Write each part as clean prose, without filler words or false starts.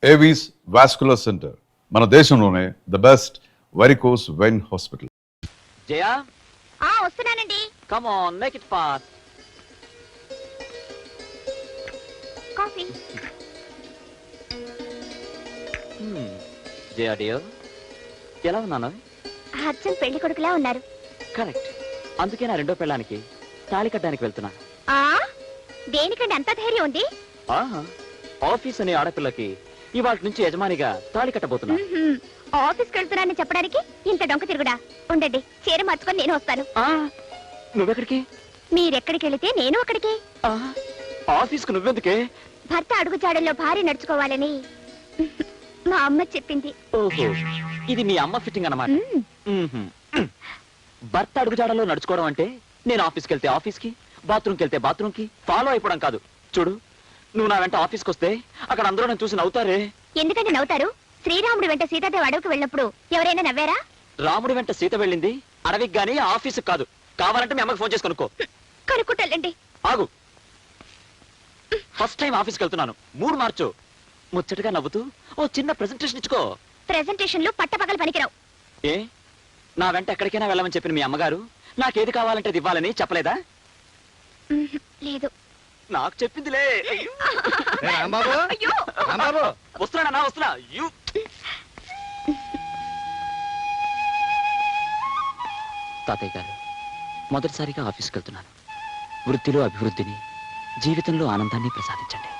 Avis vascular centre మన దేశంలోనే the best varicose vein hospital. Jaya వస్తున్నానండి. Come on make it fast. Coffee. Jaya dear, ఎలా ఉన్నాను? అచ్చం పెళ్లి కొడుకులా ఉన్నారు. కరెక్ట్, అందుకే నా రెండో పెళ్ళానికి తాళి కట్టడానికి వెళ్తున్నాను. దేనికండి అంత ధైర్యం ఉంది? ఆఫీస్ అనే ఆడపిల్లకి ఇవాళ నుంచి యజమానిగా తాళి కట్టబోతున్నా. ఆఫీస్కి వెళ్తున్నానని చెప్పడానికి ఇంత డొంక తిరుగుడా? ఉండండి, చీర మార్చుకొని నేను వస్తాను. నువ్వెక్కడికి? మీరెక్కడికి వెళితే నేను అక్కడికి. ఆఫీస్కు నువ్వెందుకే? భర్త అడుగుజాడల్లో భార్య నడుచుకోవాలని మా అమ్మ చెప్పింది. ఓహో, ఇది మీ అమ్మ ఫిట్టింగ్ అన్నమాట. భర్త అడుగుజాడల్లో నడుచుకోవడం అంటే నేను ఆఫీస్కి వెళ్తే ఆఫీస్కి, బాత్రూమ్కి వెళ్తే బాత్రూమ్కి ఫాలో అయిపోవడం కాదు. చూడు, నువ్వు నా వెంట ఆఫీస్కి వస్తే అక్కడ అందరూ నన్ను చూసి నవ్వుతారే. ఎందుకంటే నవ్వుతారు? శ్రీరాముడి వెంట సీతాదేవి అడవికి వెళ్ళినప్పుడు ఎవరైనా నవ్వారా? రాముడి వెంట సీత వెళ్ళింది అడవికి గానీ ఆఫీస్కి కాదు. కావాలంటే మీ అమ్మకి ఫోన్ చేసి కనుక్కో. కనుక్కుంటాలండి. ఆగు, ఫస్ట్ టైం ఆఫీస్కి వెళ్తున్నాను, మూడు మార్చు. ముచ్చటగా నవ్వుతూ ఓ చిన్న ప్రెజెంటేషన్ ఇచ్చుకో. ప్రెజెంటేషన్లు పట్టపగలు పనికిరావు. ఏ, నా వెంట ఎక్కడికైనా వెళ్ళమని చెప్పిన మీ అమ్మగారు నాకేది కావాలంటే అది ఇవ్వాలని చెప్పలేదా? లేదు. నాకు చెప్పిందిలే. అయ్యో! వస్తున్నా వస్తున్నా. తాతయ్య గారు, మొదటిసారిగా ఆఫీస్కి వెళ్తున్నాను. వృత్తిలో అభివృద్ధిని, జీవితంలో ఆనందాన్ని ప్రసాదించండి.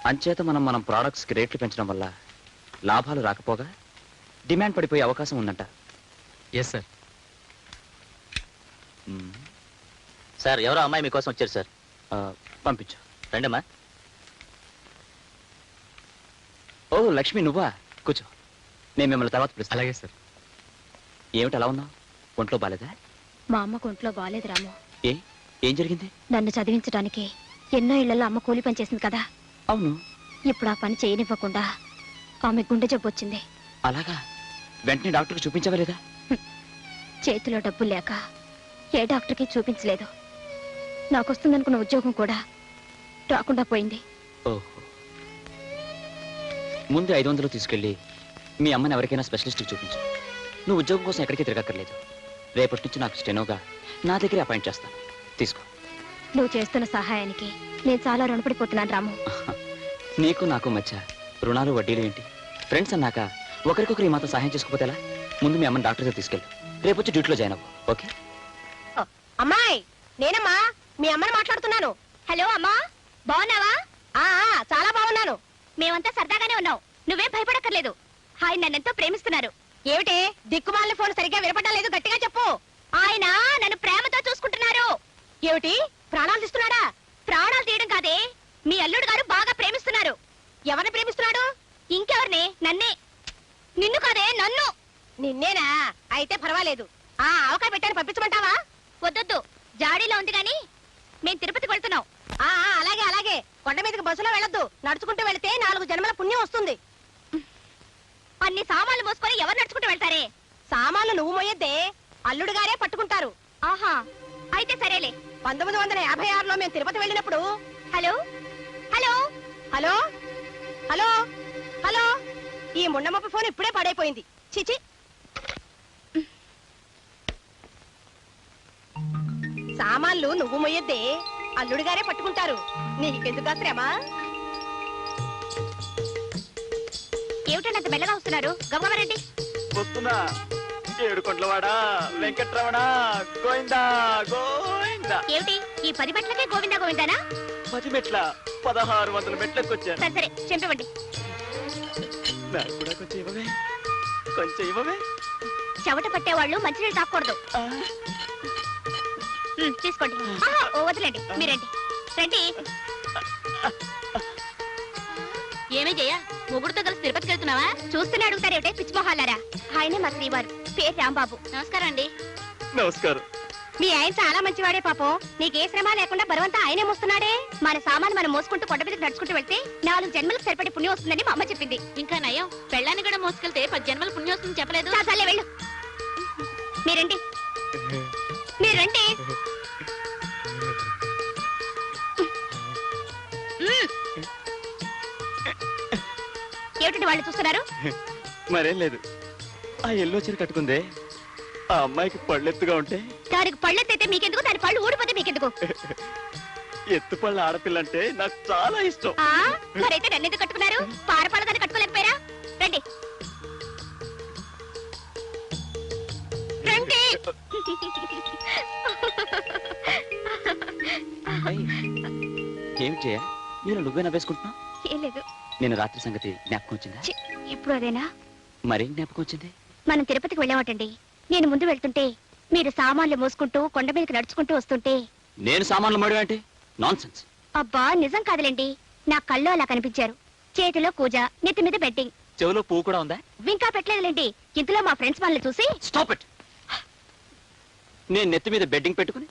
అంచేత మనం ప్రోడక్ట్స్కి రేట్లు పెంచడం వల్ల లాభాలు రాకపోగా డిమాండ్ పడిపోయే అవకాశం ఉందంట. Yes sir. సార్, ఎవరో అమ్మాయి మీకోసం వచ్చారు సార్. పంపించు. రండమ్మా. ఓ లక్ష్మి, నువ్వా? కూర్చో, నేను మిమ్మల్ని తర్వాత పిలుస్తాను. అలాగే సార్. ఏమిటి అలా ఉన్నావు? ఒంట్లో బాలేదా? మా అమ్మకు ఒంట్లో బాలేదు రాము. ఏం జరిగింది? నన్ను చదివించడానికి ఎన్నో ఇళ్లలో అమ్మ కూలి పని చేసింది కదా. అవును. ఇప్పుడు ఆ పని చేయనివ్వకుండా ఆమె గుండె జబ్బు వచ్చింది. అలాగా? వెంటనే డాక్టర్కి చూపించవలేదా? చేతిలో డబ్బు లేక ఏ డాక్టర్కి చూపించలేదు. నాకు వస్తుందనుకున్న ఉద్యోగం కూడా రాకుండా పోయింది. ఓహో, ముందు 500 తీసుకెళ్ళి మీ అమ్మని ఎవరికైనా స్పెషలిస్ట్కి చూపించు. నువ్వు ఉద్యోగం కోసం ఎక్కడికి తిరగక్కర్లేదు. రేపటి నుంచి నాకు స్టెనోగా నా దగ్గర అపాయింట్ చేస్తాను. తీసుకో. నువ్వు చేస్తున్న సహాయానికి నేను చాలా రుణపడిపోతున్నాను రాము. నీకు నాకు మధ్య రుణాలు వడ్డీలు ఏంటి? ఫ్రెండ్స్ అన్నాక ఒకరికొకరు ఈ మాత్రం సహాయం చేసుకోపోతే ఎలా? ముందు మీ అమ్మని డాక్టర్ దగ్గర తీసుకెళ్ళు. రేపు వచ్చి డ్యూటీలో జాయిన్ అవ్వు. ఓకే? అమ్మాయి, నేనమ్మా మీ అమ్మని మాట్లాడుతున్నాను. హలో అమ్మా, బాగున్నావా? చాలా బాగున్నాను. మేమంతా సరదాగానే ఉన్నాం, నువ్వేం భయపడక్కర్లేదు. ఆయన నన్నెంతో ప్రేమిస్తున్నారు. ఏమిటి దిక్కుమాలిన ఫోన్ సరిగ్గా వినపడడం లేదు? గట్టిగా చెప్పు. ఆయన నన్ను ప్రేమతో చూసుకుంటున్నారు. ఏమిటి, ప్రాణాలు తీస్తున్నాడా? ప్రాణాలు తీయడం కాదే, మీ అల్లుడు గారు బాగా ప్రేమిస్తున్నారు. ఎవరిని ప్రేమిస్తున్నాడు? ఇంకెవరిని? నన్నే. నిన్ను కాదే, నన్ను. నిన్నేనా? అయితే పర్వాలేదు. ఆవకాయ పెట్టాను, పంపించమంటావా? వద్దొద్దు, జాడీలో ఉంది గాని మేము తిరుపతికి వెళ్తున్నాం. అలాగే అలాగే. కొండ మీదకి బస్సులో వెళ్ళొద్దు, నడుచుకుంటూ వెళితే 4 జన్మల పుణ్యం వస్తుంది. అన్ని సామాన్లు మోసుకొని ఎవరు నడుచుకుంటూ వెళ్తారే? సామాన్లు నువ్వు మోయొద్దే, అల్లుడు గారే పట్టుకుంటారు. ఆహా, అయితే సరేలే. 1956లో మేము తిరుపతి వెళ్ళినప్పుడు. Hello hello hello hello hello, ఈ ముండమప్ప ఫోన్ ఇప్పుడే పడైపోయింది. చిచి. సామాన్లు నువ్వు మొయ్యొద్దే, అల్లుడు గారే పట్టుకుంటారు. నీకెందుకు శ్రమ? ఏమిటంత మెల్లగా వస్తున్నారు? గమగమరండి. వస్తున్నా. ఏడుకొండలవాడా, వెంకట్రమణ, గోవిందా గోవిందా. ఏమిటి ఈ 10 మెట్లకే గోవిందా గోవిందానా? 10 మెట్ల 1600 మెట్లకు వచ్చాను. సరే చెంపివ్వండి. నాకు కూడా కొంచెం ఇవ్వవే, కొంచెం ఇవ్వవే. చెమట పట్టేవాళ్ళు మంచినీళ్ళు తాకూడదు. తీసుకోండి. వదిలేండి, మీరండి. రండి. ఏమే జయ, ముగ్గురుతో కలిసి తిరుపతికి వెళ్తున్నావా? చూస్తూనే అడుగుతారేమిటే పిచ్చి మొహాలారా. ఆయనే మా శ్రీవారు, పేరు రాంబాబు. నమస్కారం అండి. నమస్కారం. మీ ఆయన చాలా మంచివాడే పాపం. నీకే శ్రమ లేకుండా బరువంతా ఆయనే మోస్తున్నాడే. మన సామాను మనం మోసుకుంటూ కొండ మీదకి నడుచుకుంటూ వెళ్తే 4 జన్మలకు సరిపడి పుణ్యం వస్తుందని మా అమ్మ చెప్పింది. ఇంకా నయం, పెళ్ళాన్ని కూడా మోసుకెళ్తే 10 జన్మల పుణ్యం వస్తుంది చెప్పలేదు. చాలే వెళ్ళు. మీరండి, మీరండి. ఏమిటండి వాళ్ళు చూస్తున్నారు? మరేం లేదు, ఆ ఎల్లో చీర కట్టుకుందే ఆ అమ్మాయికి పళ్ళెత్తుగా ఉంటే దానికి పళ్ళెత్తైతే మీకెందుకు, దాని పళ్ళు ఊడిపోతే మీకెందుకు? ఎత్తు పళ్ళ ఆడపిల్లంటే నాకు చాలా ఇష్టం. మరైతే నన్ను ఎందుకు కట్టుకున్నారు? పారపాల దాన్ని కట్టుకోలేకపోయారా? రండి రండి. ఏం చేయ నేను నువ్వే నవ్వేసుకుంటున్నావు? ఏం లేదు. నేను రాత్రి సంగతి జ్ఞాపకం వచ్చిందా? ఇప్పుడు అదేనా? మరేం జ్ఞాపకం వచ్చింది? మనం తిరుపతికి వెళ్ళామటండి. నేను ముందు వెళ్తుంటే మీరు సామాన్లు మోసుకుంటూ కొండ మీదకి నడుచుకుంటూ వస్తుంటే నేను సామాన్లు మడి అంటే నాన్ సెన్స్. అబ్బా నిజం కాదులేండి, నా కళ్ళు అలా కనిపించారు. చేతిలో కూజ, నెత్తి మీద బెట్టింగ్, చెవిలో పువ్వు కూడా ఉందా? ఇంకా పెట్టలేదులేండి. ఇంతలో మా ఫ్రెండ్స్ వాళ్ళని చూసి స్టాప్ ఇట్. నేను నెత్తి మీద బెడ్డింగ్ పెట్టుకుని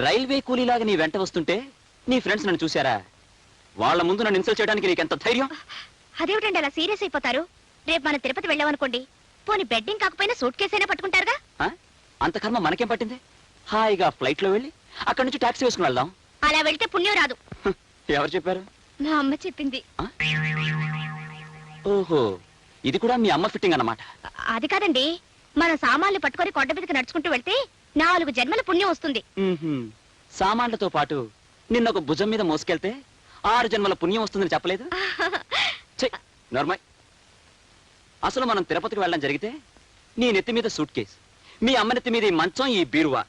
రైల్వే కూలీలాగా నీ వెంట వస్తుంటే నీ ఫ్రెండ్స్ నన్ను చూశారా? వాళ్ళ ముందు నన్ను ఇన్సల్ట్ చేయడానికి నీకెంత ధైర్యం? అదేమిటండి అలా సీరియస్ అయిపోతారు? రేపు మనం తిరుపతి వెళ్ళామనుకోండి, పోనీ బెడ్డింగ్ కాకపోయినా సూట్ కేసైనా పట్టుకుంటారుగా. అంత కర్మ మనకేం పట్టింది? హాయిగా ఫ్లైట్ లో వెళ్ళి అక్కడి నుంచి టాక్సీ వేసుకుని వెళ్దాం. అలా వెళ్తే పుణ్యం రాదు. ఎవరు చెప్పారు? మా అమ్మ చెప్పింది. ఓహో, ఇది కూడా మీ అమ్మ ఫిట్టింగ్ అన్నమాట. అది కాదండి, మనం సామాన్లు పట్టుకొని కొండ మీదకి నడుచుకుంటూ వెళ్తే 4 జన్మల పుణ్యం వస్తుంది. సామాన్లతో పాటు నిన్న ఒక భుజం మీద మోసుకెళ్తే 6 జన్మల పుణ్యం వస్తుందని చెప్పలేదు? నార్మల్. అసలు మనం తిరుపతికి వెళ్ళడం జరిగితే నీ నెత్తి మీద సూట్ కేసు, మీ అమ్మ నెత్తి మీద ఈ మంచం, ఈ బీరువా,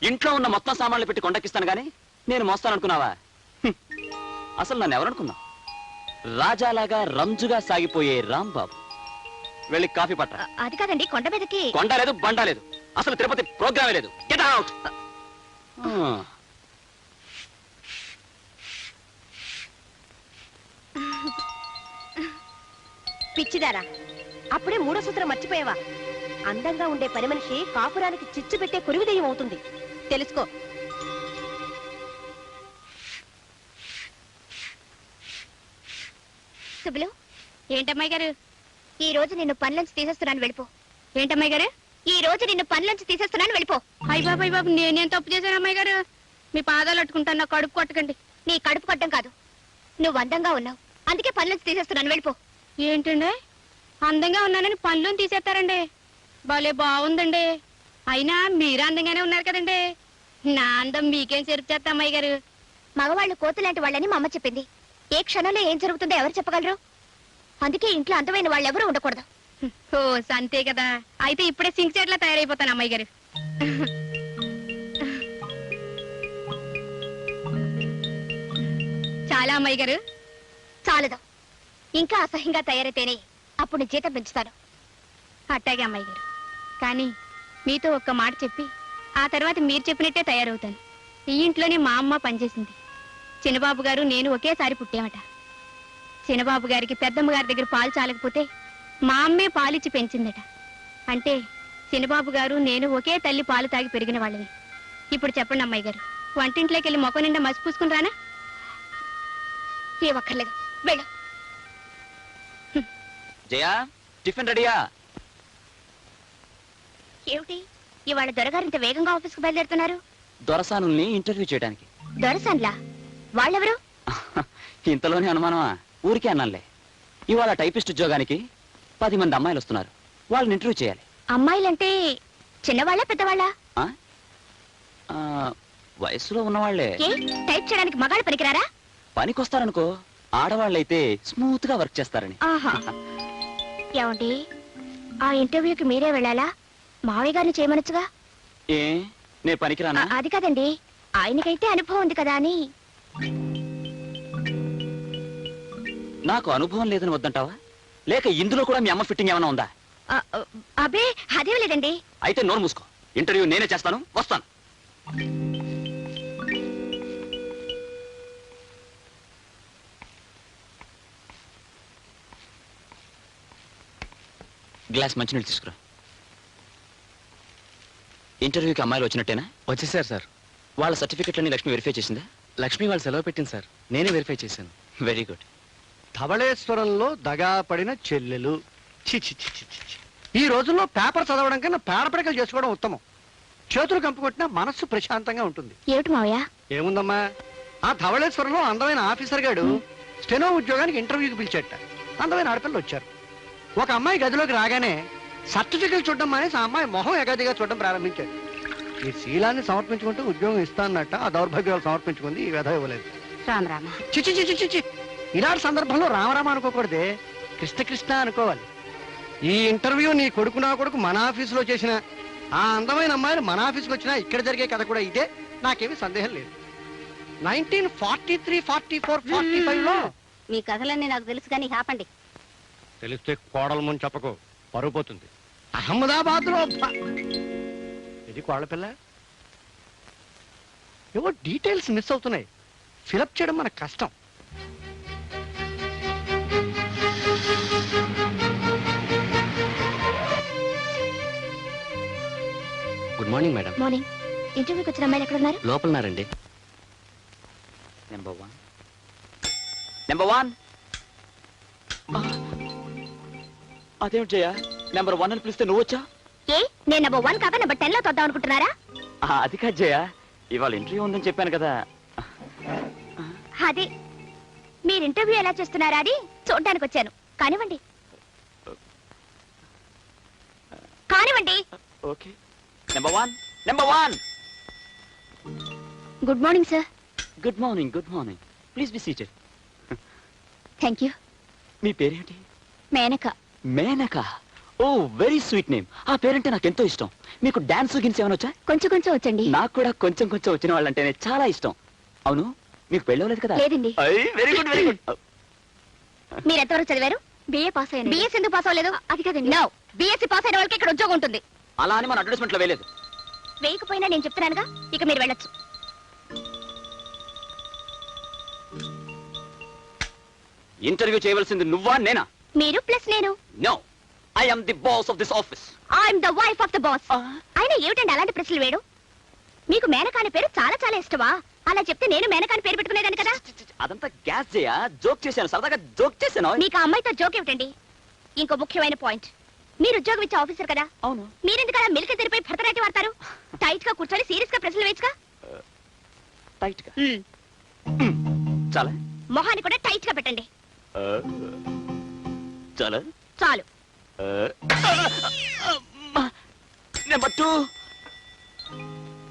ఇంట్లో ఉన్న మొత్తం సామాన్లు పెట్టి కొండకిస్తాను గానీ నేను మోస్తాననుకున్నావా? అసలు నన్ను ఎవరనుకున్నావు? రాజాలాగా రంజుగా సాగిపోయే రాంబాబు. వెళ్ళి కాఫీ పట్ట. అది కాదండి, కొండ మీదకి కొండ లేదు, బండ లేదు, అసలు తిరుపతి ప్రోగ్రామే లేదు. Get out. పిచ్చిదారా, అప్పుడే 3వ సూత్రం మర్చిపోయావా? అందంగా ఉండే పని మనిషి కాపురానికి చిచ్చు పెట్టే కురివిదయం అవుతుంది, తెలుసుకో. సుబ్బులు, ఏంటమ్మాయి గారు ఈ రోజు నిన్ను పనిలోంచి తీసేస్తున్నాను, వెళ్ళిపో. ఏంటమ్మాయి గారు ఈ రోజు నిన్ను పనిలోంచి తీసేస్తున్నాను, వెళ్ళిపో. అయ్య బాబు, అయ్య బాబు, నేనేం తప్పు చేశాను అమ్మాయి గారు? మీ పాదాలు అట్టుకుంటాను, నా కడుపు కొట్టకండి. నీ కడుపు కొట్టడం కాదు, నువ్వు అందంగా ఉన్నావు, అందుకే పనిలోంచి తీసేస్తున్నాను, వెళ్ళిపో. ఏంటండి, అందంగా ఉన్నానని పనిలో తీసేస్తారండి? భలే బాగుందండి. అయినా మీరు అందంగానే ఉన్నారు కదండి. నా అందం మీకేం చెరుపు చేస్తా అమ్మాయి గారు? మగవాళ్ళు కోతులాంటి వాళ్ళని మా అమ్మ చెప్పింది. ఏ క్షణంలో ఏం జరుగుతుందో ఎవరు చెప్పగలరు? అందుకే ఇంట్లో అందమైన వాళ్ళు ఎవరు ఉండకూడదు. ఓ అంతే కదా, అయితే ఇప్పుడే సింక్ చెట్లా తయారైపోతాను అమ్మాయి గారు. చాలా అమ్మాయి గారు, చాలదు. ఇంకా అసహ్యంగా తయారైతేనే అప్పుడు జీతం పెంచుతాను. అట్టాగే అమ్మాయి గారు, కానీ మీతో ఒక్క మాట చెప్పి ఆ తర్వాత మీరు చెప్పినట్టే తయారవుతాను. ఈ ఇంట్లోనే మా అమ్మ పనిచేసింది. చిన్నబాబు గారు నేను ఒకేసారి పుట్టామట. చిన్నబాబు గారికి పెద్దమ్మ గారి దగ్గర పాలు చాలకపోతే మా అమ్మే పాలిచ్చి పెంచిందట. అంటే చిన్నబాబు గారు నేను ఒకే తల్లి పాలు తాగి పెరిగిన వాళ్ళని. ఇప్పుడు చెప్పండి అమ్మాయి గారు, వంటింట్లోకి వెళ్ళి మొక్క నిండా మసి పూసుకుని రానా? ఏ ఒక్కర్లేదు, వెళ్ళు. జయా, టిఫిన్ రెడీయా? ఏమిటి ఇవాళ దొరగారు ఇంత వేగంగా ఆఫీస్కి బయలుదేరుతున్నారు? దొరసానుల్ని ఇంటర్వ్యూ చేయడానికి. దొరసాన్లా? వాళ్ళెవరు? ఇంతలోనే అనుమానమా? ఊరికే అన్నానులే. ఇవాళ టైపిస్ట్ ఉద్యోగానికి 10 మంది అమ్మాయిలు వస్తున్నారు, వాళ్ళని ఇంటర్వ్యూ చేయాలి. అమ్మాయిలంటే చిన్నవాళ్ళ పెద్దవాళ్ళ? వయసులో ఉన్నవాళ్లే. టైప్ చేయడానికి మగాళ్ళు పనికిరారా? పనికొస్తారనుకో, ఆడవాళ్ళైతే స్మూత్ గా వర్క్ చేస్తారని. ఏమండి, ఆ ఇంటర్వ్యూకి మీరే వెళ్ళాలా? మావయ్య గారిని చేయమనొచ్చుగా. ఏ నే పనికిరానా? అది కాదండి, ఆయనకైతే అనుభవం ఉంది కదా అని. నాకు అనుభవం లేదని వద్దంటావా? లేక ఇందులో కూడా మీ అమ్మ ఫిట్టింగ్ ఏమైనా ఉందా? అబే అదేం లేదండి. అయితే నోరు మూసుకో, ఇంటర్వ్యూ నేనే చేస్తాను, వస్తాను. గ్లాస్ మంచినీళ్ళు తీసుకురా. ఇంటర్వ్యూకి అమ్మాయిలు వచ్చినట్టేనా? వచ్చేసారు సార్. వాళ్ళ సర్టిఫికెట్లన్నీ లక్ష్మి వెరిఫై చేసిందా? లక్ష్మి వాళ్ళు సెలవు పెట్టింది సార్, నేనే వెరిఫై చేశాను. Very good. ధవళేశ్వరంలో దగా పడిన చెల్లెలు. చి చి చి చి చి. ఈ రోజుల్లో పేపర్ చదవడం కన్నా పేడపడకలు చేసుకోవడం ఉత్తమం. చేతులు కంపుకొట్టినా మనస్సు ప్రశాంతంగా ఉంటుంది. ఏమిటి మావయ్య? ఏముందమ్మా, ఆ ధవళేశ్వరంలో అందమైన ఆఫీసర్ గాడు స్టెనో ఉద్యోగానికి ఇంటర్వ్యూకి పిలిచాట. అందమైన ఆడపిల్లలు వచ్చారు. ఒక అమ్మాయి గదిలోకి రాగానే సర్టిఫికెట్ చూడడం మానేసి ఆ అమ్మాయి మొహం ఎగదిగా చూడడం ప్రారంభించాడు. ఈ శీలాన్ని సమర్పించుకుంటూ ఉద్యోగం ఇస్తానన్నట్ట ఆ దౌర్భాగ్యాలు సమర్పించుకుంది, ఈ వ్యధ ఇవ్వలేదు. రామరామ. చిచి చిచి చిచి ఇలాంటి సందర్భంలో రామరామ అనుకోకూడదే, కృష్ణ కృష్ణ అనుకోవాలి. ఈ ఇంటర్వ్యూ నీ కొడుకు నా కొడుకు మన ఆఫీసులో చేసిన ఆ అందమైన అమ్మాయిలు మన ఆఫీస్కి వచ్చినా ఇక్కడ జరిగే కథ కూడా ఇదే, నాకేమీ సందేహం లేదు. 1943, 44, 45లో మీ కథలన్నీ నాకు తెలుసు కానీ ఆపండి. తెలిస్తే కోడల ముందు చెప్పకు, పరుగు పోతుంది. అహ్మదాబాద్ లో ఇది కోడల పిల్ల. ఏవో డీటెయిల్స్ మిస్ అవుతున్నాయి, ఫిలప్ చేయడం మనకు కష్టం. Good morning madam. మార్నింగ్. ఇంటర్వ్యూకి వచ్చిన అమ్మాయిలు ఎక్కడ ఉన్నారు? లోపలన్నారండి. Number 1 number 1. అదేమిటి జయ, నెంబర్ 1 అని పిలిస్తే నువ్వు వచ్చా? ఏ నేను నెంబర్ 1 కాక నెంబర్ 10 లో తొద్దాం అనుకుంటున్నారా? అది కాదు జయ, ఇవాళ ఇంటర్వ్యూ ఉందని చెప్పాను కదా. అదే మీరు ఇంటర్వ్యూ ఎలా చేస్తున్నారా అని చూడడానికి వచ్చాను. కానివ్వండి కానివ్వండి. Okay. Number 1 number 1. Good morning sir. Good morning, good morning. Please be seated. Thank you. మీ పేరేంటి? Menaka. Menaka. Oh very sweet name. ఆ పేరంటే నాకు ఎంతో ఇష్టం. మీకు డాన్స్ గిన్స్ ఏమైనా వచ్చా? కొంచెం కొంచెం వచ్చండి. నాకు కూడా కొంచెం కొంచెం వచ్చిన వాళ్ళంటేనే చాలా ఇష్టం. అవును, మీకు పెళ్ళవలేదు కదా? లేదండి. Very good, very good. మీరు ఎంతవరకు చదివారు? బిఏ పాస్ అయ్యాను. బిఎస్ ఎందుకు పాస్ అవ్వలేదు? అది కదండి. నో, బిఎస్సీ పాస్ అయిన వాళ్ళకి ఇక్కడ ఉద్యోగం ఉంటుంది. అలా అని మన అడ్వర్టైస్మెంట్ లో వేయలేదు. వేయకపోయినా నేను చెప్తున్నానుగా, ఇక మీరు వెళ్ళొచ్చు. ఇంటర్వ్యూ చేయవలసింది నువ్వా నేనా? మీరు ప్లస్ నేను. No, I am the boss of this office. I'm the wife of the boss. అయినా ఏమిటండి అలాంటి ప్రశ్నలు వేడు? మీకు మేనకాని పేరు చాలా చాలా ఇష్టమా? అలా చెప్తే నేను మేనకాని పేరు పెట్టుకునేదాన్ని కదా. అదంతా గ్యాస్ చేయా, జోక్ చేశాను, సరదాగా జోక్ చేశాను. మీకు ఆ అమ్మాయితో జోక్ ఏమిటండి? ఇంకో ముఖ్యమైన పాయింట్, మీరు ఉద్యోగం ఇచ్చే ఆఫీసర్ కదా. అవును. మీరెందుకు అలా మిల్క్ తెరిపోయి భరతనాట్యం వాడతారు? టైట్ గా కూర్చొని సీరియస్ గా ప్రశ్నలు వేయచ్చుగా. టైట్ గా చాలా, మొహాన్ని కూడా టైట్ గా పెట్టండి. చాలా చాలు. నెంబర్ 2.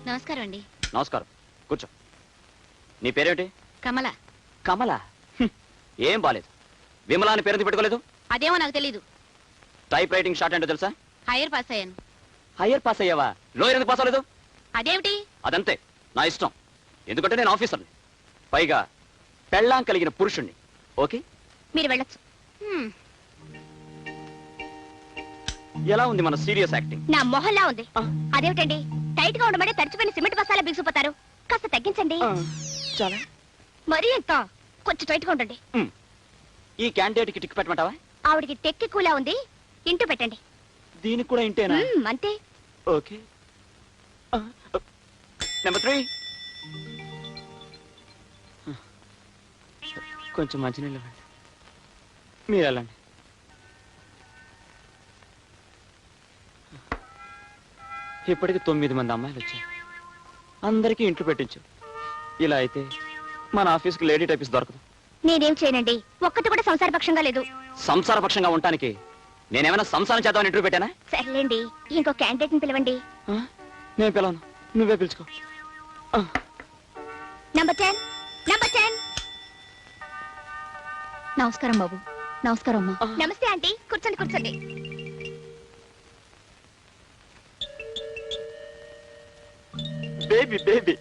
నమస్కారం అండి. నమస్కారం, కూర్చో. నీ పేరేమిటి? కమల. కమల. ఏం బాలేదు. విమలా అని పేరు పెట్టుకోలేదు? అదేమో నాకు తెలీదు. టైప్ రైటింగ్ షార్ట్ ఏంటో తెలుసా? హైయర్ పాస్ అయ్యాను. హయ్యర్ పాస్ అయ్యావా? లోయర్ ఎందుకు పాస్ అవ్వలేదు? అదేమిటి? అదంతే, నా ఇష్టం. ఎందుకంటే నేను ఆఫీసర్ని, పైగా పెళ్ళాం కలిగిన పురుషుణ్ణి. ఓకే, మీరు వెళ్ళొచ్చు. ఎలా ఉంది మన సీరియస్ యాక్టింగ్? నా మొహల్లా ఉంది. అదేమిటండి, టైట్ గా ఉండమంటే తడిచిపోయిన సిమెంట్ బస్తాలా బిగుసిపోతారు. కాస్త తగ్గించండి. చాలా. మరీ ఎంత? కొంచెం టైట్ గా ఉండండి. ఈ క్యాండిడేట్ కి టిక్ పెట్టమంటావా? ఆవిడికి టెక్కి కూలా ఉంది, ఇంటూ పెట్టండి. దీనికి కూడా ఇంటేనా? అంతే. ఓకే. నెంబర్ 3. కొంచెం మంచినీళ్ళు ఇవ్వండి. మీరు వెళ్ళండి. ఇప్పటికి 9 మంది అమ్మాయిలు వచ్చారు. అందరికీ ఇంట్లో పెట్టించు. ఇలా అయితే మన ఆఫీస్కి లేడీ టైపిస్ట్ దొరకదు. నేనేం చేయనండి, ఒక్కటి కూడా సంసారపక్షంగా లేదు. సంసారపక్షంగా ఉండటానికి నేనేమైనా సంసారం చేద్దామని ఇంటర్వ్యూ పెట్టానా? సర్లేండి, ఇంకో క్యాండిడేట్ ని పిలవండి. నేను పిలవను, నువ్వే పిలుచుకో. నంబర్ 10. నంబర్ 10. నమస్కారం బాబు. నమస్కారం అమ్మా. నమస్తే ఆంటీ, కూర్చోండి కూర్చోండి. Baby baby.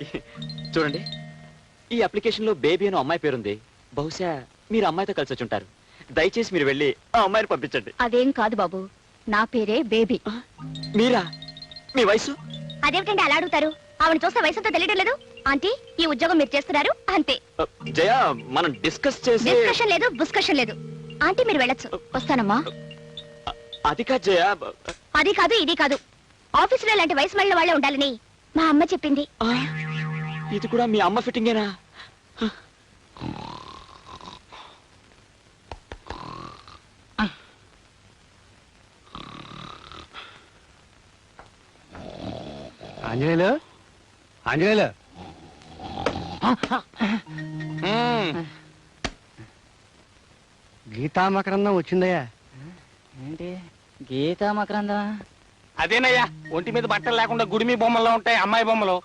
చూడండి, ఈ అప్లికేషన్ లో బేబీ అని అమ్మాయి పేరుంది. బహుశా మీరు అమ్మాయితో కలిసి వచ్చి ఉంటారు. దయచేసి మీరు వెళ్ళి ఆ అమ్మాయిని పంపించండి. అదేం కాదు బాబు, నా పేరే బేబీ. మీరా? మీ వయసు? అదేమిటండి అలా అడుగుతారు? ఆవిడ చూస్తే వయసుతో తెలియడం లేదు. ఆంటీ, ఈ ఉద్యోగం మీరు చేస్తున్నారు అంతే. జయ, మనం డిస్కస్ చేసి. డిస్కషన్ లేదు, బుస్కషన్ లేదు. ఆంటీ మీరు వెళ్ళొచ్చు. వస్తానమ్మా. అది కాదు జయ. అది కాదు, ఇది కాదు. ఆఫీసులో ఇలాంటి వయసు మళ్ళీ వాళ్ళే ఉండాలని మా అమ్మ చెప్పింది. ఇది కూడా మీ అమ్మ ఫిట్టింగేనా? ఆంజనేయులు, ఆంజనేయులు, గీతామకరందం వచ్చిందయ్యా. ఏంటి గీతా మకరందా? అదేనయ్యా, ఒంటి మీద బట్టలు లేకుండా గుడిమి బొమ్మల్లో ఉంటాయి అమ్మాయి బొమ్మలు.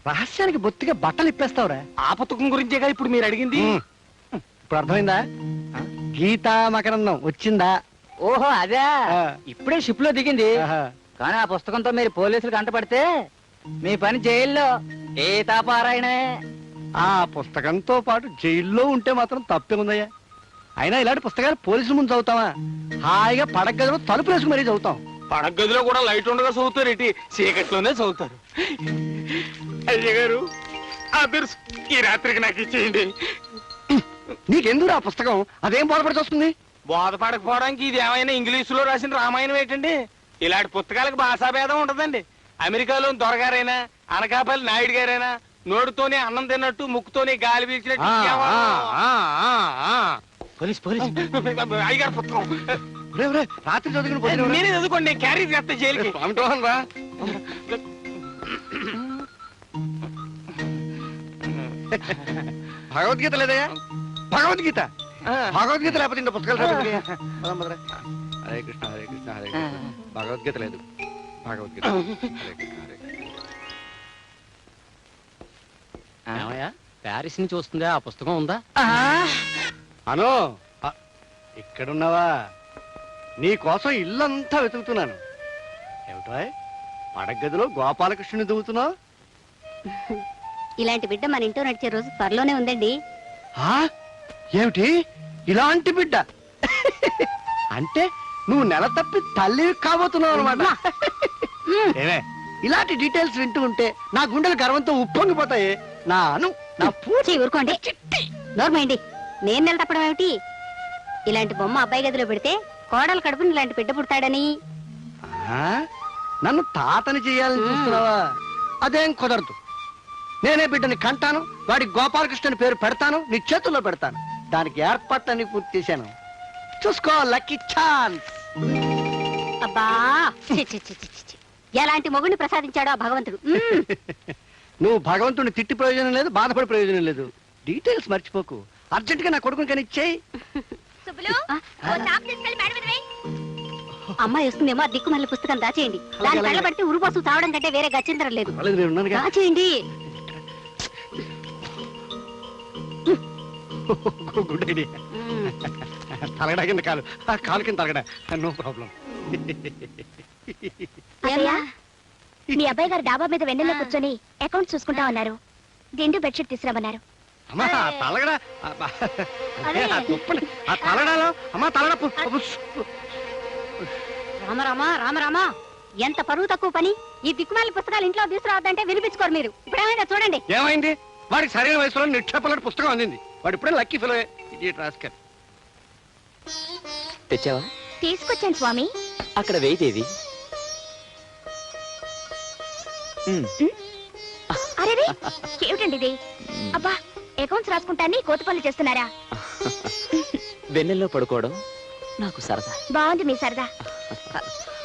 రహస్యానికి బొత్తిగా బట్టలు ఇప్పేస్తావురా. ఆ పుస్తకం గురించేగా ఇప్పుడు మీరు అడిగింది. ఇప్పుడు అర్థమైందా? గీతామకరందం వచ్చిందా? ఓహో అదే, ఆ. ఇప్పుడే షిప్ లో దిగింది. ఆహా. కానీ ఆ పుస్తకంతో మీరు పోలీసులు కంటపడితే మీ పని జైల్లో గీతాపారాయణే. ఆ పుస్తకంతో పాటు జైల్లో ఉంటే మాత్రం తప్పే ఉందయ్యా. అయినా ఇలాంటి పుస్తకాలు పోలీసుల ముందు చదువుతావా? హాయిగా పడక గదిలో తలుపు వేసుకుని మరీ చదువుతాం. పడక గదిలో కూడా లైట్ ఉండగా చదువుతారు, ఇటు చీకట్లోనే చదువుతారు. అయ్య గారు, ఆ బిర్స్ ఈ రాత్రికి నాకు ఇచ్చేయండి. నీకెందుకు ఆ పుస్తకం? అదేం బోధపడి వస్తుంది? బోధపడకపోవడానికి ఇది ఏమైనా ఇంగ్లీషులో రాసిన రామాయణం ఏంటండి? ఇలాంటి పుస్తకాలకు భాషాభేదం ఉంటదండి. అమెరికాలో దొరగారైనా అనకాపల్లి నాయుడు గారైనా నోటితోనే అన్నం తిన్నట్టు ముక్కుతోనే గాలి పీల్చినట్టు పోలీస్ పోలీస్ అయ్యగారు పుస్తకం రాత్రి చదువుకుని నేనే చదువుకోండి, నేను క్యారీ చేస్తా జైలుకి. భగవద్గీత లేదయ్యా? భగవద్గీత భగవద్గీత లేకపోతే ఇంత పుస్తకాలు చదువుకుని. పదం పదరా. హరే కృష్ణ హరే కృష్ణ హరే కృష్ణ. భగవద్గీత లేదు. భగవద్గీత హరే కృష్ణ హరే కృష్ణ. ఏమయ్యా, ప్యారిస్ నుంచి వస్తుందా? ఆ పుస్తకం ఉందా? అను ఇక్కడున్నావా? నీ కోసం ఇల్లంతా వెతుకుతున్నాను. ఏమిటో పడగదిలో గోపాలకృష్ణుని దువ్వుతున్నావు? ఇలాంటి బిడ్డ మన ఇంట్లో నడిచే రోజు త్వరలోనే ఉందండి. ఆ? ఏమిటి ఇలాంటి బిడ్డ? అంటే నువ్వు నెల తప్పి తల్లి కాబోతున్నావు అనమాట. ఏమే ఇలాంటి డీటెయిల్స్ వింటూ ఉంటే నా గుండెలు గర్వంతో ఉప్పొంగిపోతాయి. నా అను నా పూచి ఊరుకోండి, నోర్మైండి. నేను నెల తప్పడం ఏమిటి? ఇలాంటి బొమ్మ అబ్బాయి గదిలో పెడితే కోడలు కడుపుని ఇలాంటి బిడ్డ పుడతాడని. ఆ? నన్ను తాతని చేయాలని చూస్తున్నావా? అదేం కుదరదు. నేనే బిడ్డని కంటాను, వాడి గోపాలకృష్ణని పేరు పెడతాను, నీ చేతుల్లో పెడతాను. దానికి ఏర్పాట్లన్నీ పూర్తి చేశాను. చూసుకో, లక్కీ ఛాన్స్. అబ్బా ఛీ, ఛీ, ఛీ, ఛీ, ఛీ. ఎలాంటి మొగుడిని ప్రసాదించాడో ఆ భగవంతుడు. నువ్వు భగవంతుడిని తిట్టి ప్రయోజనం లేదు, బాధపడి ప్రయోజనం లేదు. డీటెయిల్స్ మర్చిపోకు. అర్జెంట్ గా నా కొడుకుని కానీ ఇచ్చేయి. అమ్మాయి వస్తుందేమో, ఆ దిక్కు మళ్ళీ పుస్తకం దాచేయండి. దాని కళ్ళ పడితే ఉరుపోసు తావడం కంటే వేరే గచ్చిందరం లేదు. పర్లేదు, నేను ఉన్నానుగా. దాచేయండి. Good idea. తలగడా కింద కాలు, ఆ కాలు కింద తలగడా, నో ప్రాబ్లం. అయ్యా, మీ అబ్బాయి గారు డాబా మీద వెన్నెల్లో కూర్చొని అకౌంట్ చూసుకుంటా ఉన్నారు. దిండు బెడ్షీట్ తీసుకురామన్నారు. అమ్మా తలగడా, అదే. ఆ తలగడాలో అమ్మా తలగడ. రామరామా రామరామా, ఎంత పరువు తక్కువ పని. ఈ దిక్కుమాలి పుస్తకాలు ఇంట్లో తీసుకురావద్దంటే వినిపించుకోరు మీరు. ఇప్పుడేమైనా చూడండి. ఏమైంది? వాడికి సరైన వయసులో నిక్షేపలాంటి పుస్తకం అందింది. వాడు ఇప్పుడే లక్కీ ఫెలో. రాస్కర్. తెచ్చావా? తీసుకొచ్చాను స్వామి. అక్కడ వెయిదేవి. అరే ఏమిటండి ఇది? అబ్బా, అకౌంట్స్ రాసుకుంటాన్ని కోతపల్లి చేస్తున్నారా? వెన్నెల్లో పడుకోవడం నాకు సరదా. బాగుంది మీ సరదా.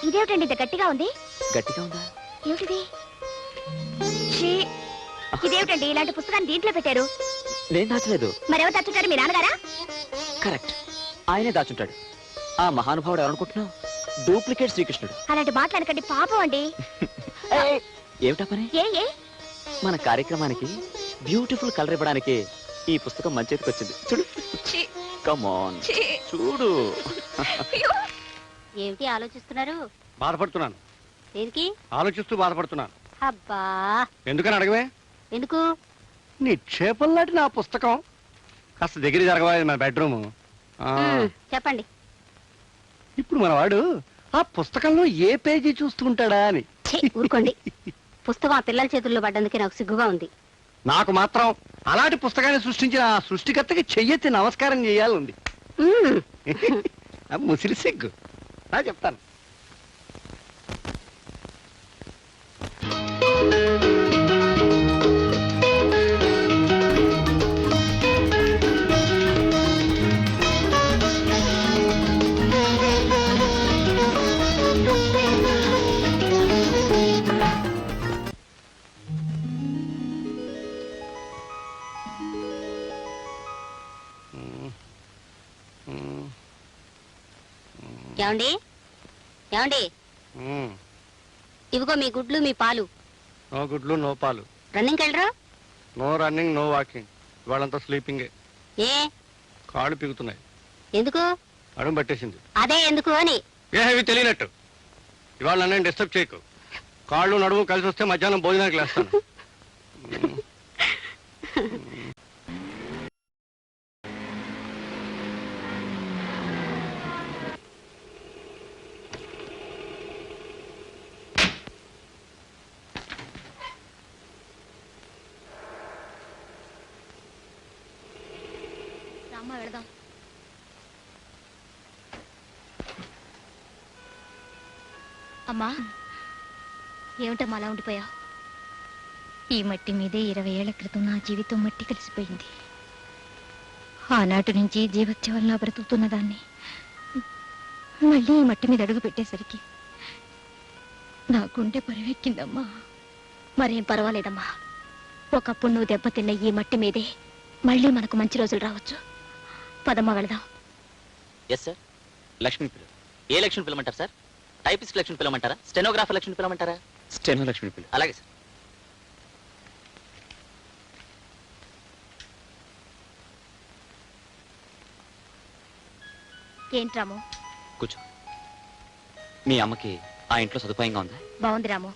ఇదేమిటండి ఇంత గట్టిగా ఉంది? గట్టిగా ఉందా? ఏమిటిది? ఛీ, ఇదేమిటండి ఇలాంటి పుస్తకాన్ని దీంట్లో పెట్టారు? నేను దాచలేదు. మరెవరు దాచుంటారు? మీ నాన్నగారా? కరెక్ట్, ఆయనే దాచుంటాడు. ఆ మహానుభావుడు ఎవరనుకుంటున్నావు? డూప్లికేట్ శ్రీకృష్ణుడు. అలాంటి మాట్లాడకండి, పాపం అండి. ఏమిటా పని? ఏ మన కార్యక్రమానికి బ్యూటిఫుల్ కలర్ ఇవ్వడానికి ఈ పుస్తకం మంచి చేతికి వచ్చింది. చూడు, కమ్ ఆన్, చూడు. ఏమిటి ఆలోచిస్తున్నారు? బాధపడుతున్నాను. దేనికి? ఆలోచిస్తూ బాధపడుతున్నాను. అబ్బా, ఎందుకని అడగవే? ఎందుకు? నిక్షేపంలాంటి నా పుస్తకం కాస్త దగ్గర జరగవాలి. మన బెడ్రూమ్. చెప్పండి. ఇప్పుడు మన వాడు ఆ పుస్తకంలో ఏ పేజీ చూస్తుంటాడా అని. ఛీ, ఊరుకోండి. పుస్తకం ఆ పిల్లల చేతుల్లో పడ్డందుకే నాకు సిగ్గుగా ఉంది. నాకు మాత్రం అలాంటి పుస్తకాన్ని సృష్టించిన ఆ సృష్టికర్తకి చెయ్యెత్తి నమస్కారం చేయాలి. ముసిరి సిగ్గు. నా చెప్తాను. ఏమండి ఏమండి ఇవిగో మీ గుడ్లు మీ పాలు. నో గుడ్లు నో పాలు. రన్నింగ్ వెళ్ళరా? No running no walking. ఇవాళంతా స్లీపింగే. ఏ కాళ్ళు పిగుతున్నాయి. ఎందుకు? అడుగు పట్టేసింది. అదే ఎందుకు అని. ఏవి తెలియనట్టు. ఇవాళ నన్ను డిస్టర్బ్ చేయకు. కాళ్ళు నడుము కలిసి వస్తే మధ్యాహ్నం భోజనానికి లేస్తాను. రామ్మా వెళదాం. అమ్మా ఏమిటమ్మా అలా ఉండిపోయా? ఈ మట్టి మీదే 20 ఏళ్ల క్రితం నా జీవితం మట్టి కలిసిపోయింది. ఆనాటి నుంచి జీవత్యవల్లా బ్రతుకుతున్న దాన్ని మళ్ళీ ఈ మట్టి మీద అడుగు పెట్టేసరికి నా గుండె పరివెక్కిందమ్మా. మరేం పర్వాలేదమ్మా, ఒకప్పుడు నువ్వు దెబ్బతిన్న ఈ మట్టి మీదే మళ్ళీ మనకు మంచి రోజులు రావచ్చు. పదమ్మా వెళదాం. Yes sir. లక్ష్మి పిల్ల. ఏ లక్ష్మి పిల్లమంటారు సార్? టైపిస్ట్ లక్ష్మి పిల్లమంటారా? స్టెనోగ్రాఫర్ లక్ష్మి పిల్లమంటారా? స్టెనో లక్ష్మి పిల్ల. అలాగే సార్. ఏంటి రాము? కూర్చో. మీ అమ్మకి ఆ ఇంట్లో సదుపాయంగా ఉందా? బాగుంది రాము.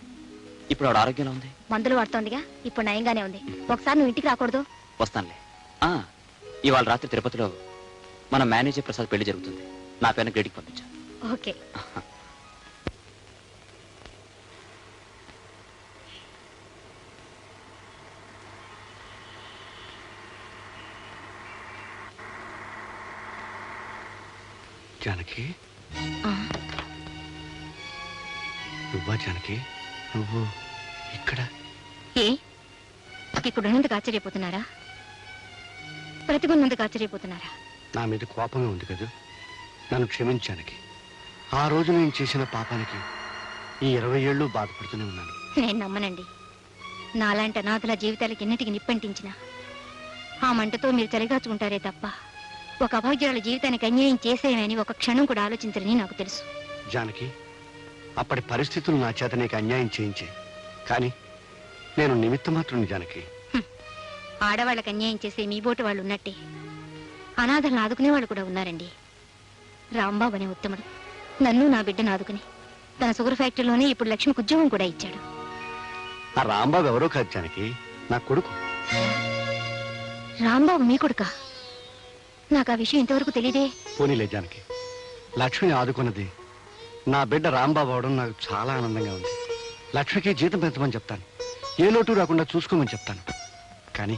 ఇప్పుడు ఆవిడ ఆరోగ్యంలో ఉంది? మందులు వాడుతోందిగా, ఇప్పుడు నయంగానే ఉంది. ఒకసారి నువ్వు ఇంటికి రాకూడదు? వస్తానులే. ఇవాళ రాత్రి తిరుపతిలో మన మేనేజర్ ప్రసాద్ పెళ్లి జరుగుతుంది. నా పేరున గ్రేడికి పంపించా. ఓకే. జానకి, ఆ, నువ్వా జానకి? నువ్వు ఇక్కడ? ఏ ఇక్కడ ఉన్నందుకు ఆశ్చర్యపోతున్నారా? బ్రతికున్నందుకు ఆశ్చర్యపోతున్నారా? నా మీద కోపంగా ఉంది కదా. నన్ను క్షమించానికి. ఆ రోజు నేను చేసిన పాపానికి ఈ 20 ఏళ్ళు బాధపడుతూనే ఉన్నాను. నేను నమ్మనండి. నాలాంటి అనాథల జీవితాలకి ఎన్నిటికి నిప్పంటించిన ఆ మంటతో మీరు చలిగాచుకుంటారే తప్ప ఒక అభాగ్యురాల జీవితానికి అన్యాయం చేసేయమని ఒక క్షణం కూడా ఆలోచించరని నాకు తెలుసు. జానకి, అప్పటి పరిస్థితులు నా చేత నీకు అన్యాయం చేయించే, కానీ నేను నిమిత్త మాత్రుని జానకి. ఆడవాళ్ళకి అన్యాయం చేసే మీ బోటు వాళ్ళు ఉన్నట్టే అనాథలను ఆదుకునే వాళ్ళు కూడా ఉన్నారండి. రాంబాబు అనే ఉత్తముడు నన్ను నా బిడ్డను ఆదుకుని తన షుగర్ ఫ్యాక్టరీలోనే ఇప్పుడు లక్ష్మికి ఉద్యోగం కూడా ఇచ్చాడు. ఆ రాంబాబు ఎవరో కాదు జానకి, నా కొడుకు. రాంబాబు మీ కొడుకా? నాకు ఆ విషయం ఇంతవరకు తెలియదే. పోనీలే జానకి, లక్ష్మిని ఆదుకున్నది నా బిడ్డ రాంబాబు అవడం నాకు చాలా ఆనందంగా ఉంది. లక్ష్మికి జీతం పెంచమని చెప్తాను, ఏ లోటు రాకుండా చూసుకోమని చెప్తాను. కానీ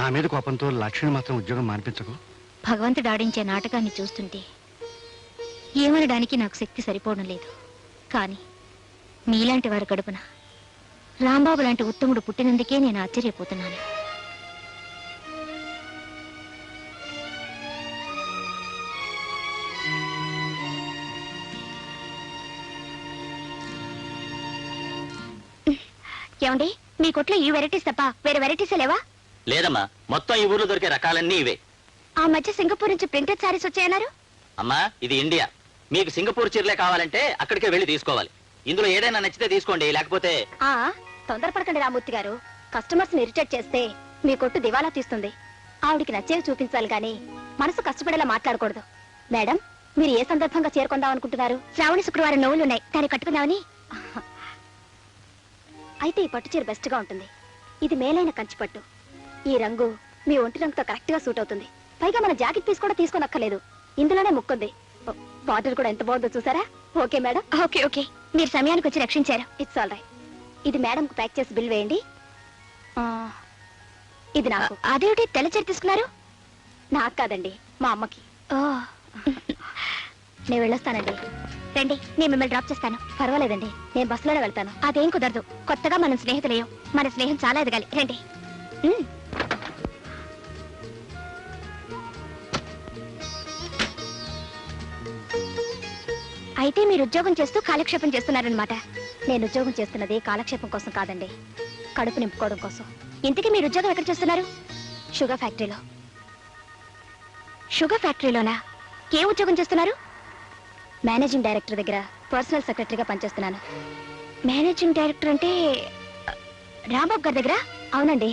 నా మీద కోపంతో లక్ష్మిని మాత్రం ఉద్యోగం మానిపించకు. భగవంతుడు ఆడించే నాటకాన్ని చూస్తుంటే ఏమనడానికి నాకు శక్తి సరిపోవడం లేదు. కానీ మీలాంటి వారి కడుపున రాంబాబు లాంటి ఉత్తముడు పుట్టినందుకే నేను ఆశ్చర్యపోతున్నాను. ఏమండి, మీ కొట్లో ఈ వెరైటీస్ తప్ప వేరే వెరైటీస్ లేవా? లేదమ్మా, మొత్తం ఈ ఊర్లో దొరికే రకాలన్నీ ఇవే. ఆ మధ్య సింగపూర్ నుంచి ప్రింటెడ్ సారీస్ వచ్చాయన్నారు. అమ్మా, ఇది ఇండియా. మీకు సింగపూర్ చీరలే కావాలంటే అక్కడికే వెళ్ళి తీసుకోవాలి. ఇందులో ఏదైనా నచ్చితే తీసుకోండి, లేకపోతే... తొందరపడకండి రామూర్తి గారు. కస్టమర్స్ ని ఇరిటేట్ చేస్తే మీ కొట్టు దివాలా తీస్తుంది. ఆవిడికి నచ్చేవి చూపించాలి కానీ మనసు కష్టపడేలా మాట్లాడకూడదు. మేడం, మీరు ఏ సందర్భంగా చేరుకుందాం అనుకుంటున్నారు? శ్రావణ శుక్రవారం నోవులున్నాయి, దాన్ని కట్టుకుందామని. అయితే ఈ పట్టు చీర బెస్ట్ గా ఉంటుంది. ఇది మేలైన కంచి పట్టు. ఈ రంగు మీ ఒంటి రంగుతో కరెక్ట్ గా సూట్ అవుతుంది. పైగా మన జాకెట్ పీస్ కూడా తీసుకోనక్కర్లేదు, ఇందులోనే ముక్కుంది. బార్డర్ కూడా ఎంత బాగుందో చూసారా? Okay madam. ఓకే ఓకే, మీరు సమయానికి వచ్చి రక్షించారు. It's all right. ఇది మేడం కు ప్యాక్ చేసి బిల్ వేయండి. ఇది నాకు. అదేమిటి తెల్ల చీర తీసుకున్నారు? నాకు కాదండి, మా అమ్మకి. నేను వెళ్ళొస్తానండి. రండి, నేను మిమ్మల్ని డ్రాప్ చేస్తాను. పర్వాలేదండి, నేను బస్సులోనే వెళ్తాను. అదేం కుదరదు, కొత్తగా మనం స్నేహితులేయం. మన స్నేహం చాలా ఎదగాలి. రండి. అయితే మీరు ఉద్యోగం చేస్తూ కాలక్షేపం చేస్తున్నారనమాట. నేను ఉద్యోగం చేస్తున్నది కాలక్షేపం కోసం కాదండి, కడుపు నింపుకోవడం కోసం. ఇంతకీ మీరు ఉద్యోగం ఎక్కడ చేస్తున్నారు? షుగర్ ఫ్యాక్టరీలో. షుగర్ ఫ్యాక్టరీలోనా? ఏ ఉద్యోగం చేస్తున్నారు? మేనేజింగ్ డైరెక్టర్ దగ్గర పర్సనల్ సెక్రటరీగా పనిచేస్తున్నాను. మేనేజింగ్ డైరెక్టర్ అంటే రాంబాబు గారి దగ్గర? అవునండి.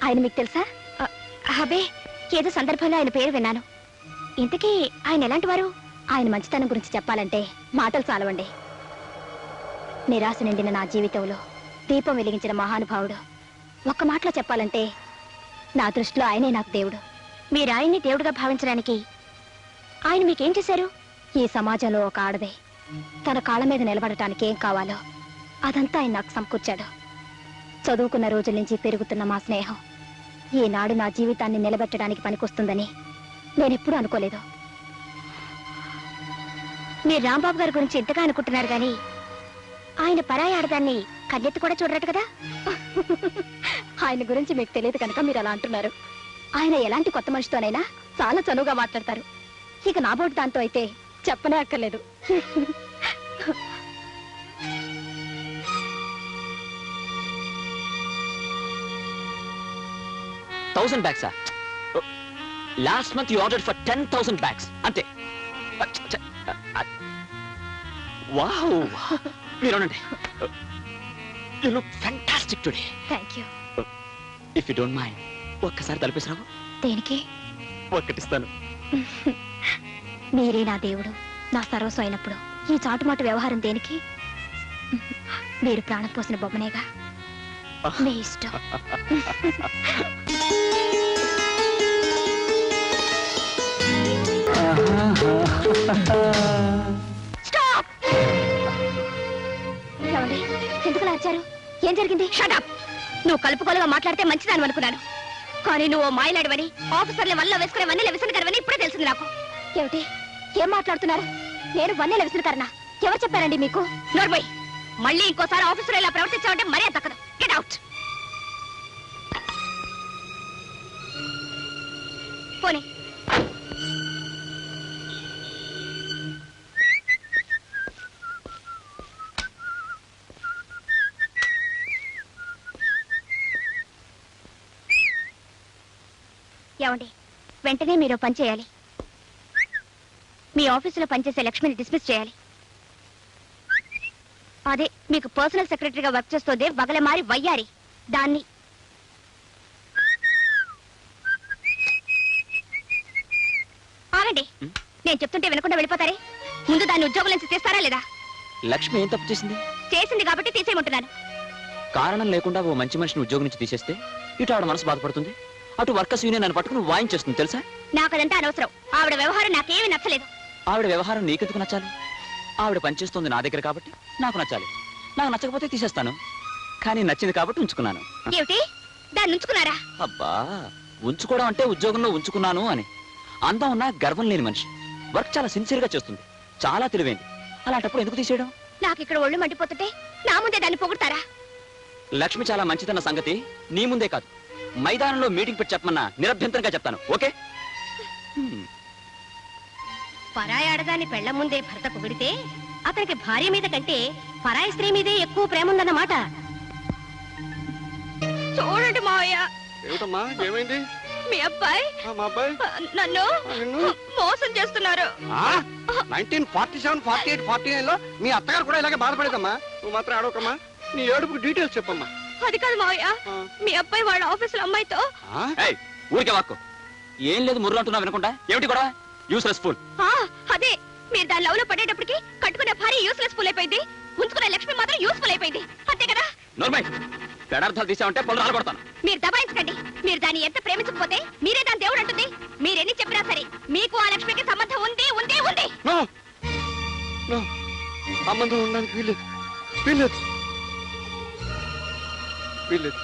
ఆయన మీకు తెలుసా? అబే, ఏదో సందర్భంలో ఆయన పేరు విన్నాను. ఇంతకీ ఆయన ఎలాంటి వారు? ఆయన మంచితనం గురించి చెప్పాలంటే మాటలు చాలవండి. నిరాశ నిండిన నా జీవితంలో దీపం వెలిగించిన మహానుభావుడు. ఒక్క మాటలో చెప్పాలంటే నా దృష్టిలో ఆయనే నాకు దేవుడు. మీరు ఆయన్ని దేవుడిగా భావించడానికి ఆయన మీకేం చేశారు? ఈ సమాజంలో ఒక ఆడదే తన కాళ్ళ మీద నిలబడటానికి ఏం కావాలో అదంతా ఆయన నాకు సమకూర్చాడు. చదువుకున్న రోజుల నుంచి పెరుగుతున్న మా స్నేహం ఈనాడు నా జీవితాన్ని నిలబెట్టడానికి పనికొస్తుందని నేనెప్పుడూ అనుకోలేదు. మీరు రాంబాబు గారి గురించి ఇంతగా అనుకుంటున్నారు కానీ ఆయన పరాయి ఆడదాన్ని కన్నెత్తి కూడా చూడరట కదా. ఆయన గురించి మీకు తెలియదు కనుక మీరు అలా అంటున్నారు. ఆయన ఎలాంటి కొత్త మనిషితోనైనా చాలా చనువుగా మాట్లాడతారు. ఇక నాబోటి దాంతో అయితే చెప్పనే అక్కర్లేదు. 1000 bags. Last month you ordered for 10,000 bags. Ante. Wow. You look fantastic today. Thank you. If you don't mind, ఒక్కసారి తలపేసిరావు. దేనికి? ఒక్కటిస్తాను. మీరే నా దేవుడు, నా సర్వస్వం అయినప్పుడు ఈ చాటుమాటు వ్యవహారం దేనికి? మీరు ప్రాణం పోసిన బొమ్మనేగా. మీ ఇష్టం. స్టాప్! ఏమండి, ఎందుకు వచ్చారు? ఏం జరిగింది? షటప్! నువ్వు కలుపుకోలుగా మాట్లాడితే మంచిదాన్ని అనుకున్నాను, కానీ నువ్వు మాయలాడివని, ఆఫీసర్లు వల్ల వేసుకునే వన్నెల విసనకరవని ఇప్పుడే తెలిసింది నాకు. ఏమిటి? ఏం మాట్లాడుతున్నారు? నేను వన్నెల విసనకరనా? ఎవరు చెప్పారండి మీకు? నోర్మోయ్, మళ్ళీ ఇంకోసారి ఆఫీసర్ ఇలా ప్రవర్తించావంటే మరీ దక్కదు. Get out. పోనీ. ఏమండి, వెంటనే మీరు పని చేయాలి. మీ ఆఫీసులో పనిచేసే లక్ష్మిని డిస్మిస్ చేయాలి. అదే మీకు పర్సనల్ సెక్రటరీగా వర్క్ చేస్తోంది వగలమారి వయ్యారి, దాన్ని. ఆగండి, నేను చెప్తుంటే వినకుండా వెళ్ళిపోతారే. ముందు దాన్ని ఉద్యోగం నుంచి తీస్తారా లేదా? లక్ష్మి ఏం తప్పు చేసింది? చేసింది కాబట్టి తీసేయమంటున్నాను. కారణం లేకుండా ఓ మంచి మనిషిని ఉద్యోగం నుంచి తీసేస్తే ఇటు ఆవిడ మనసు బాధపడుతుంది, అటు వర్కర్స్ యూనియన్ నన్ను పట్టుకుని వాయించేస్తుంది తెలుసా? నాకు అదంతా అనవసరం. ఆవిడ వ్యవహారం నాకేమీ నచ్చలేదు. ఆవిడ వ్యవహారం నీకెందుకు నచ్చాలి? ఆవిడ పనిచేస్తుంది నా దగ్గర కాబట్టి నాకు నచ్చాలి. నాకు నచ్చకపోతే తీసేస్తాను, కానీ నచ్చింది కాబట్టి ఉంచుకున్నాను. ఏమిటి? దాన్ని ఉంచుకున్నారా? అబ్బా, ఉంచుకోవడం అంటే ఉద్యోగంలో ఉంచుకున్నాను అని. అందం ఉన్నా గర్వం లేని మనిషి, వర్క్ చాలా సిన్సియర్ గా చేస్తుంది, చాలా తెలివైంది. అలాంటప్పుడు ఎందుకు తీసేయడం? నాకు ఇక్కడ ఒళ్ళు మండిపోతుంటే నా ముందే దాన్ని పొగుడతారా? లక్ష్మి చాలా మంచిదన్న సంగతి నీ ముందే కాదు, మైదానంలో మీటింగ్ పెట్టి చెప్పమన్నా నిరభ్యంతరంగా చెప్తాను. ఓకే? పరాయి ఆడదాన్ని పెళ్ల ముందే భర్త పొగిడితే అతనికి భార్య మీద కంటే పరాయి స్త్రీ మీదే ఎక్కువ ప్రేమ ఉందన్నమాట. చూడండి మావయ్య. ఏమిటమ్మా, ఏమైంది? మీ అబ్బాయి మా అబ్బాయి నన్ను మోసం చేస్తున్నారు. 1947, 48, 49 లో మీ అత్తగారు కూడా ఇలాగే బాధపడేదమ్మా. నువ్వు మాత్రం ఆడవకమ్మా. నీ ఏడుపుకి డీటెయిల్స్ చెప్పమ్మా. అది కాదు మావయ్య, మీ అబ్బాయి వాళ్ళ ఆఫీసులో అమ్మాయితో. ఊరికే వాక్కు. ఏం లేదు, ముర్రు అంటున్నా వినకుండా. ఏమిటి కూడా యూస్లెస్ ఫుల్. అదే, మీరు దాని లవ్ లో పడేటప్పటికి కట్టుకునే భార్య యూస్లెస్ ఫుల్ అయిపోయింది, ఉంచుకునే లక్ష్మి మాత్రం యూస్ఫుల్ అయిపోయింది. అంతే కదా? నోర్మై, పెడార్థాలు తీసామంటే పళ్ళు రాలబడతాను. మీరు దబాయించకండి. మీరు దాన్ని ఎంత ప్రేమించకపోతే మీరే దాని దేవుడు అంటుంది. మీరెన్ని చెప్పినా సరే మీకు ఆ లక్ష్మికి సంబంధం ఉంది ఉంది ఉంది. సంబంధం ఉండడానికి వీల్లేదు, వీల్లేదు, వీల్లేదు.